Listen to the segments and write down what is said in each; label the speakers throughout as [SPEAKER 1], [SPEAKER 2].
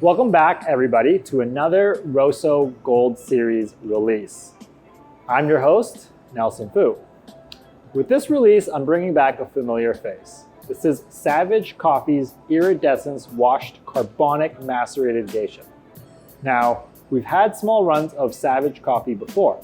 [SPEAKER 1] Welcome back, everybody, to another Rosso Gold Series release. I'm your host, Nelson Fu. With this release, I'm bringing back a familiar face. This is Savage Coffee's Iridescence Washed Carbonic Macerated Geisha. Now, we've had small runs of Savage Coffee before.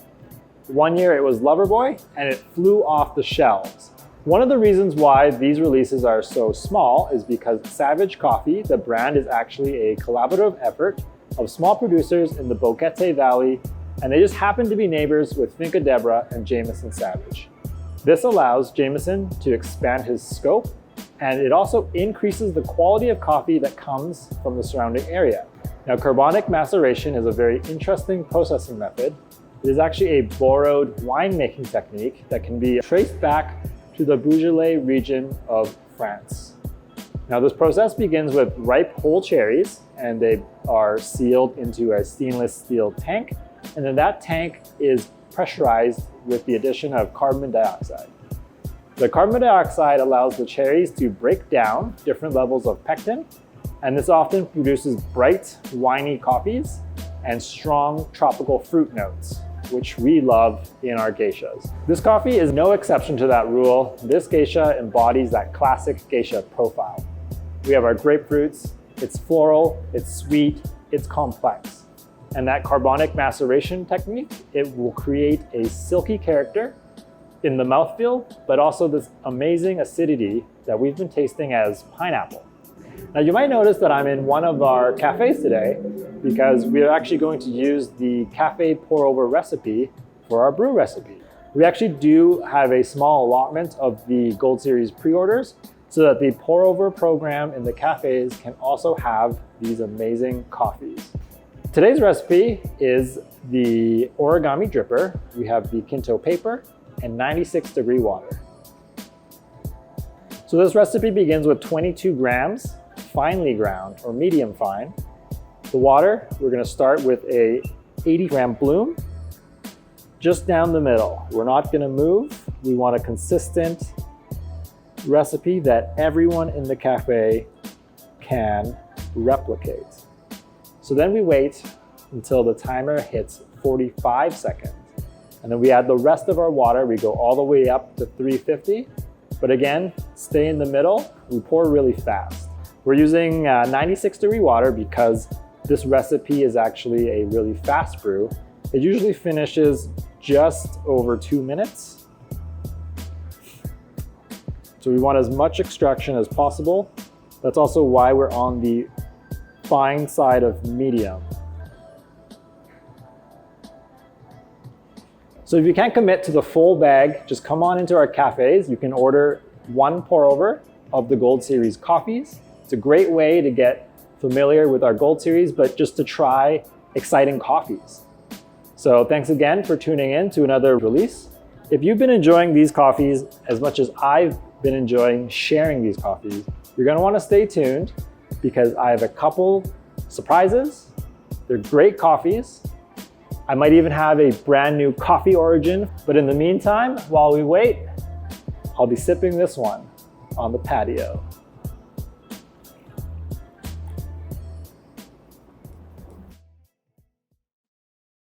[SPEAKER 1] One year it was Loverboy, and it flew off the shelves. One of the reasons why these releases are so small is because Savage Coffee, the brand, is actually a collaborative effort of small producers in the Boquete Valley, and they just happen to be neighbors with Finca Deborah and Jameson Savage. This allows Jameson to expand his scope, and it also increases the quality of coffee that comes from the surrounding area. Now, carbonic maceration is a very interesting processing method. It is actually a borrowed winemaking technique that can be traced back to the Beaujolais region of France. Now, this process begins with ripe whole cherries, and they are sealed into a stainless steel tank, and then that tank is pressurized with the addition of carbon dioxide. The carbon dioxide allows the cherries to break down different levels of pectin, and this often produces bright, winey coffees and strong tropical fruit notes, which we love in our geishas. This coffee is no exception to that rule. This geisha embodies that classic geisha profile. We have our grapefruits, it's floral, it's sweet, it's complex. And that carbonic maceration technique, it will create a silky character in the mouthfeel, but also this amazing acidity that we've been tasting as pineapple. Now, you might notice that I'm in one of our cafes today because we are actually going to use the cafe pour-over recipe for our brew recipe. We actually do have a small allotment of the Gold Series pre-orders so that the pour-over program in the cafes can also have these amazing coffees. Today's recipe is the Origami dripper. We have the Kinto paper and 96-degree water. So this recipe begins with 22 grams finely ground or medium fine. The water, we're going to start with a 80-gram bloom just down the middle. We're not going to move. We want a consistent recipe that everyone in the cafe can replicate. So then we wait until the timer hits 45 seconds. And then we add the rest of our water. We go all the way up to 350. But again, stay in the middle. We pour really fast. We're using 96-degree water because this recipe is actually a really fast brew. It usually finishes just over 2 minutes. So we want as much extraction as possible. That's also why we're on the fine side of medium. So if you can't commit to the full bag, just come on into our cafes. You can order one pour over of the Gold Series coffees. It's a great way to get familiar with our Gold Series, but just to try exciting coffees. So thanks again for tuning in to another release. If you've been enjoying these coffees as much as I've been enjoying sharing these coffees, you're gonna wanna stay tuned because I have a couple surprises. They're great coffees. I might even have a brand new coffee origin, but in the meantime, while we wait, I'll be sipping this one on the patio.